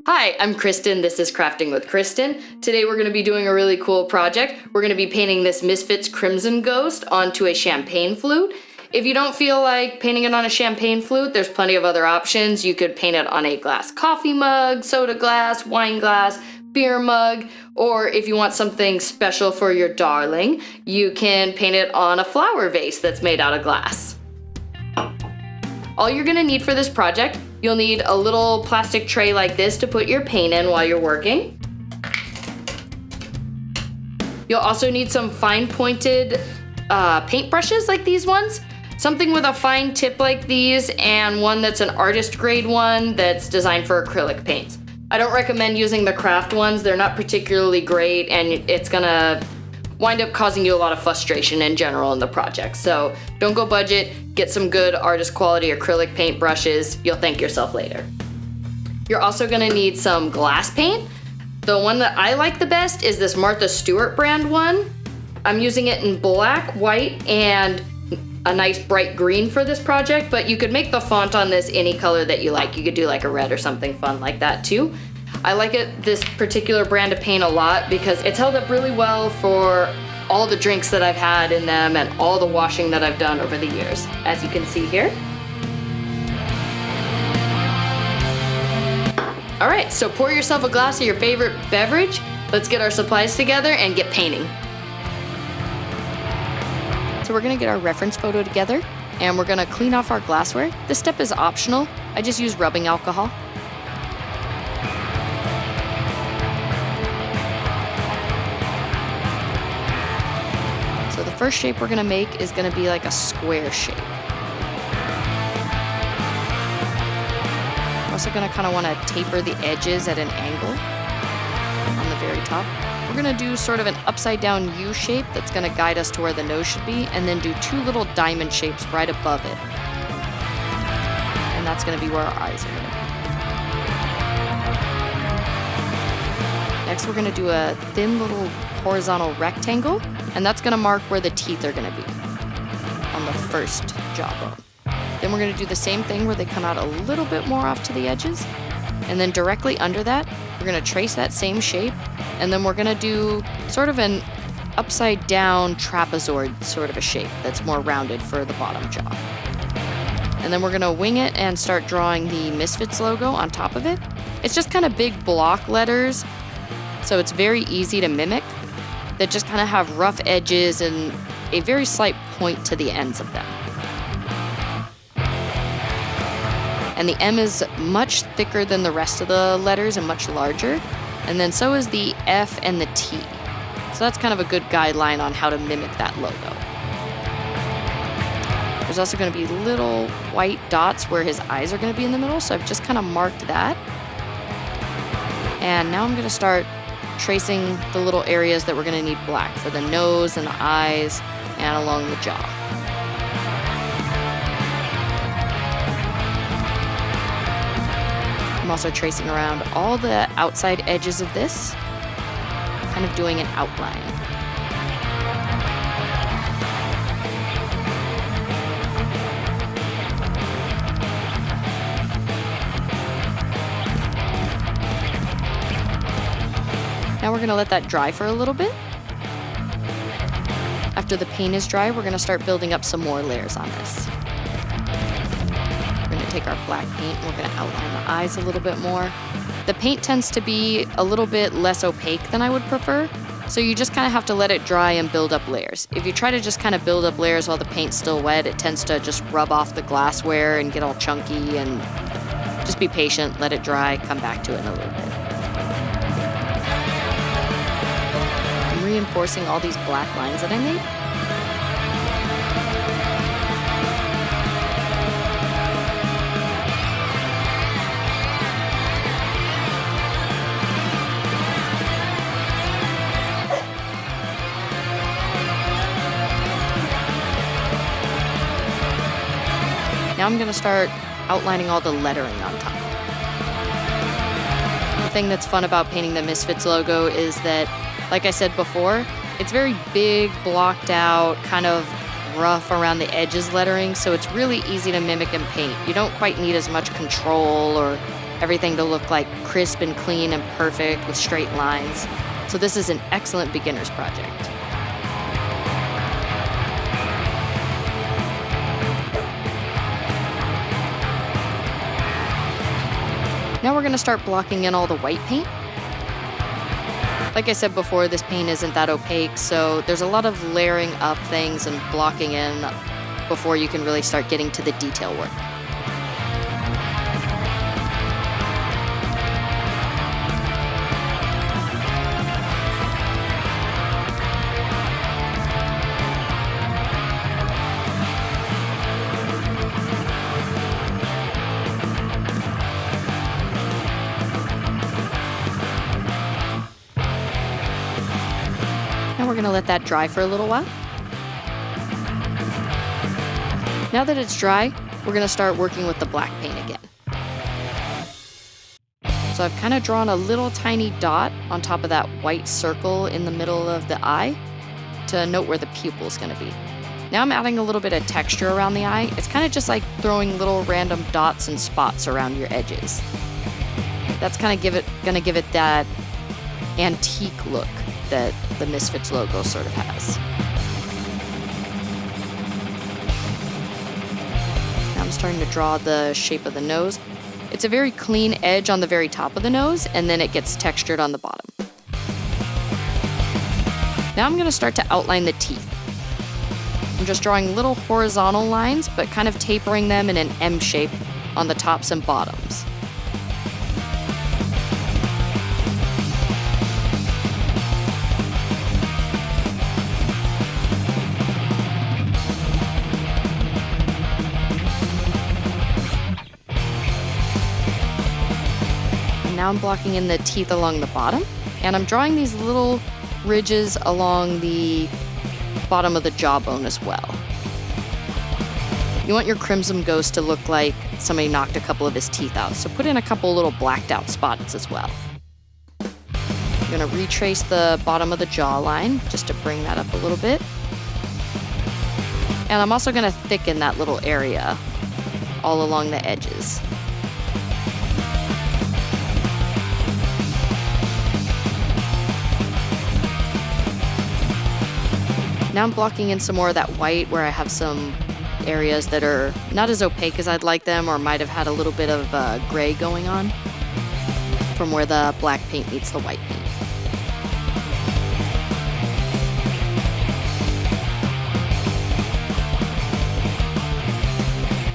Hi, I'm Kristen. This is Crafting with Kristen. Today we're going to be doing a really cool project. We're going to be painting this Misfits Crimson Ghost onto a champagne flute. If you don't feel like painting it on a champagne flute, there's plenty of other options. You could paint it on a glass coffee mug, soda glass, wine glass, beer mug, or if you want something special for your darling, you can paint it on a flower vase that's made out of glass. All you're going to need for this project, you'll need a little plastic tray like this to put your paint in while you're working. You'll also need some fine pointed paint brushes like these ones. Something with a fine tip like these and one that's an artist grade one that's designed for acrylic paints. I don't recommend using the craft ones. They're not particularly great and it's gonna wind up causing you a lot of frustration in general in the project. So don't go budget, get some good artist quality acrylic paint brushes. You'll thank yourself later. You're also gonna need some glass paint. The one that I like the best is this Martha Stewart brand one. I'm using it in black, white, and a nice bright green for this project, but you could make the font on this any color that you like. You could do like a red or something fun like that too. I like this particular brand of paint a lot because it's held up really well for all the drinks that I've had in them and all the washing that I've done over the years, as you can see here. All right, so pour yourself a glass of your favorite beverage. Let's get our supplies together and get painting. So we're gonna get our reference photo together and we're gonna clean off our glassware. This step is optional. I just use rubbing alcohol. So the first shape we're gonna make is gonna be like a square shape. We're also gonna kind of wanna taper the edges at an angle on the very top. We're gonna do sort of an upside down U shape that's gonna guide us to where the nose should be, and then do two little diamond shapes right above it. And that's gonna be where our eyes are gonna be. Next, we're gonna do a thin little horizontal rectangle, and that's gonna mark where the teeth are gonna be on the first jawbone. Then we're gonna do the same thing where they come out a little bit more off to the edges, and then directly under that, we're gonna trace that same shape, and then we're gonna do sort of an upside down trapezoid sort of a shape that's more rounded for the bottom jaw. And then we're gonna wing it and start drawing the Misfits logo on top of it. It's just kind of big block letters, so it's very easy to mimic, that just kind of have rough edges and a very slight point to the ends of them. And the M is much thicker than the rest of the letters and much larger. And then so is the F and the T. So that's kind of a good guideline on how to mimic that logo. There's also going to be little white dots where his eyes are going to be in the middle, so I've just kind of marked that. And now I'm going to start tracing the little areas that we're going to need black for the nose and the eyes and along the jaw. I'm also tracing around all the outside edges of this, kind of doing an outline. Now we're going to let that dry for a little bit. After the paint is dry, we're going to start building up some more layers on this. We're going to take our black paint and we're going to outline the eyes a little bit more. The paint tends to be a little bit less opaque than I would prefer, so you just kind of have to let it dry and build up layers. If you try to just kind of build up layers while the paint's still wet, it tends to just rub off the glassware and get all chunky, and just be patient, let it dry, come back to it in a little bit. I'm reinforcing all these black lines that I made. Now I'm going to start outlining all the lettering on top. The thing that's fun about painting the Misfits logo is that, like I said before, it's very big, blocked out, kind of rough around the edges lettering, so it's really easy to mimic and paint. You don't quite need as much control or everything to look like crisp and clean and perfect with straight lines. So this is an excellent beginner's project. Now we're going to start blocking in all the white paint. Like I said before, this paint isn't that opaque, so there's a lot of layering up things and blocking in before you can really start getting to the detail work. We're going to let that dry for a little while. Now that it's dry, we're going to start working with the black paint again. So I've kind of drawn a little tiny dot on top of that white circle in the middle of the eye to note where the pupil is going to be. Now I'm adding a little bit of texture around the eye. It's kind of just like throwing little random dots and spots around your edges. That's kind of going to give it that antique look that the Misfits logo sort of has. Now I'm starting to draw the shape of the nose. It's a very clean edge on the very top of the nose, and then it gets textured on the bottom. Now I'm going to start to outline the teeth. I'm just drawing little horizontal lines, but kind of tapering them in an M shape on the tops and bottoms. Now I'm blocking in the teeth along the bottom, and I'm drawing these little ridges along the bottom of the jawbone as well. You want your Crimson Ghost to look like somebody knocked a couple of his teeth out, so put in a couple little blacked out spots as well. I'm going to retrace the bottom of the jawline just to bring that up a little bit. And I'm also going to thicken that little area all along the edges. Now I'm blocking in some more of that white where I have some areas that are not as opaque as I'd like them, or might have had a little bit of gray going on from where the black paint meets the white paint.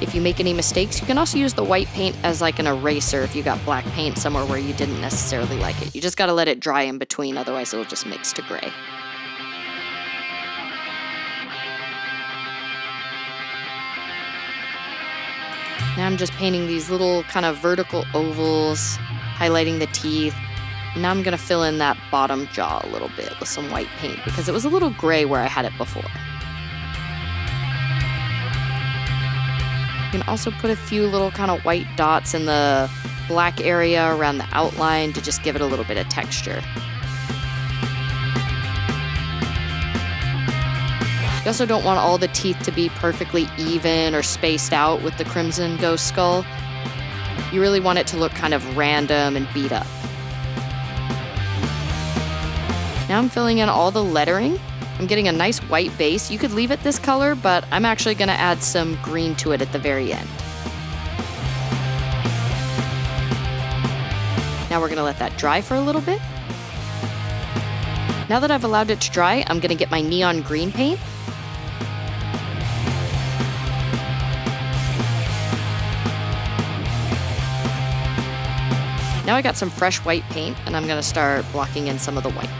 If you make any mistakes, you can also use the white paint as like an eraser if you got black paint somewhere where you didn't necessarily like it. You just got to let it dry in between, otherwise it'll just mix to gray. Now I'm just painting these little kind of vertical ovals, highlighting the teeth. And now I'm going to fill in that bottom jaw a little bit with some white paint because it was a little gray where I had it before. You can also put a few little kind of white dots in the black area around the outline to just give it a little bit of texture. You also don't want all the teeth to be perfectly even or spaced out with the Crimson Ghost skull. You really want it to look kind of random and beat up. Now I'm filling in all the lettering. I'm getting a nice white base. You could leave it this color, but I'm actually going to add some green to it at the very end. Now we're going to let that dry for a little bit. Now that I've allowed it to dry, I'm going to get my neon green paint. Now I got some fresh white paint, and I'm going to start blocking in some of the white.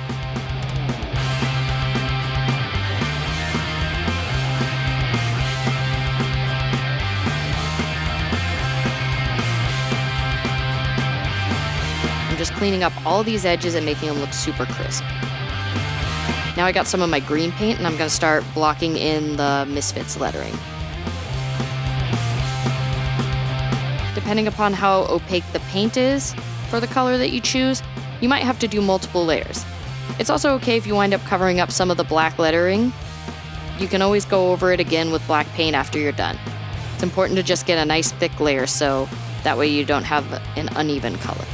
I'm just cleaning up all these edges and making them look super crisp. Now I got some of my green paint, and I'm going to start blocking in the Misfits lettering. Depending upon how opaque the paint is for the color that you choose, you might have to do multiple layers. It's also okay if you wind up covering up some of the black lettering. you can always go over it again with black paint after you're done. It's important to just get a nice thick layer so that way you don't have an uneven color.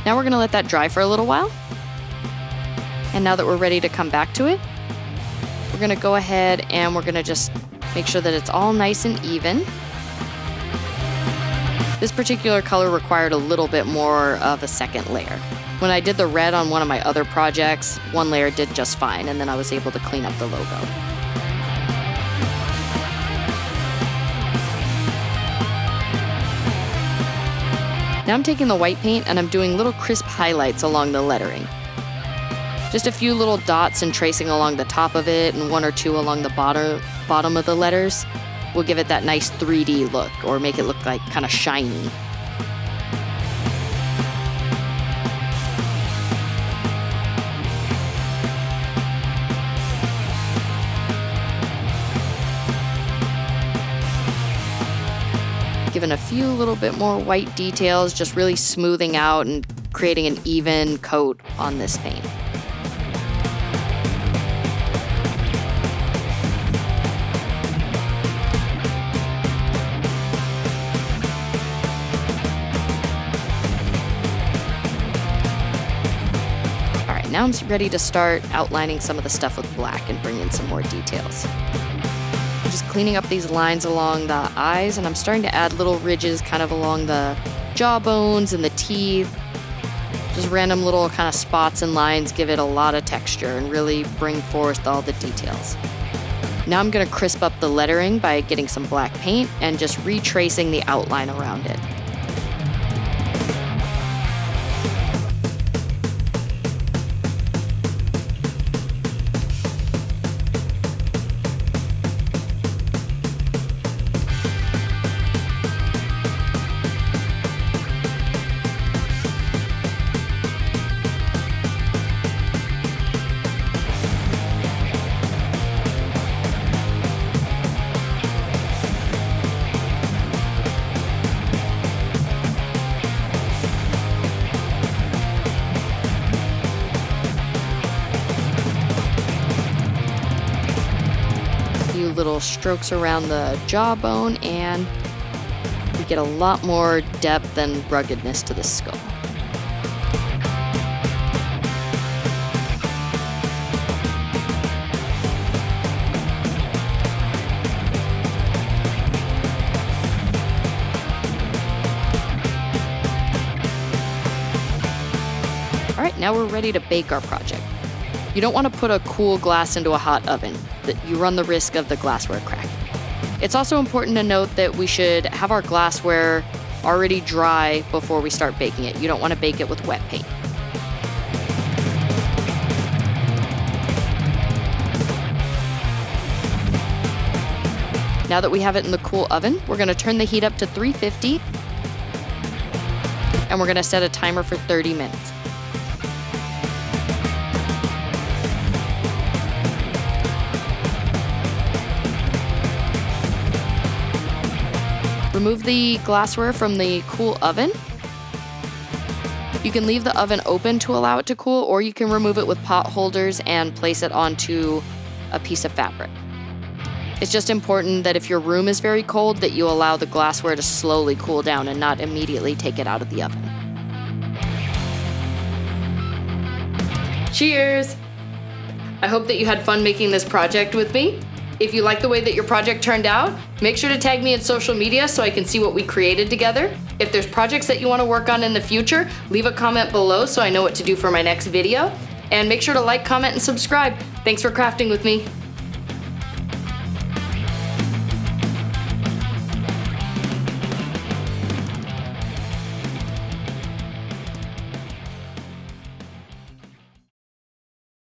Now we're gonna let that dry for a little while. And now that we're ready to come back to it, we're gonna go ahead and we're gonna just make sure that it's all nice and even. This particular color required a little bit more of a second layer. When I did the red on one of my other projects, one layer did just fine, and then I was able to clean up the logo. Now I'm taking the white paint and I'm doing little crisp highlights along the lettering. Just a few little dots and tracing along the top of it and one or two along the bottom of the letters will give it that nice 3D look or make it look like kind of shiny. Giving a few little bit more white details, just really smoothing out and creating an even coat on this paint. All right, now I'm ready to start outlining some of the stuff with black and bring in some more details. Just cleaning up these lines along the eyes, and I'm starting to add little ridges kind of along the jawbones and the teeth. Just random little kind of spots and lines give it a lot of texture and really bring forth all the details. Now I'm going to crisp up the lettering by getting some black paint and just retracing the outline around it. Little strokes around the jawbone, and we get a lot more depth and ruggedness to the skull. All right, now we're ready to bake our project. You don't want to put a cool glass into a hot oven. You run the risk of the glassware crack. It's also important to note that we should have our glassware already dry before we start baking it. You don't want to bake it with wet paint. Now that we have it in the cool oven, we're going to turn the heat up to 350, and we're going to set a timer for 30 minutes. Remove the glassware from the cool oven. You can leave the oven open to allow it to cool, or you can remove it with pot holders and place it onto a piece of fabric. It's just important that if your room is very cold, that you allow the glassware to slowly cool down and not immediately take it out of the oven. Cheers! I hope that you had fun making this project with me. If you like the way that your project turned out, make sure to tag me in social media so I can see what we created together. If there's projects that you want to work on in the future, leave a comment below so I know what to do for my next video. And make sure to like, comment, and subscribe. Thanks for crafting with me.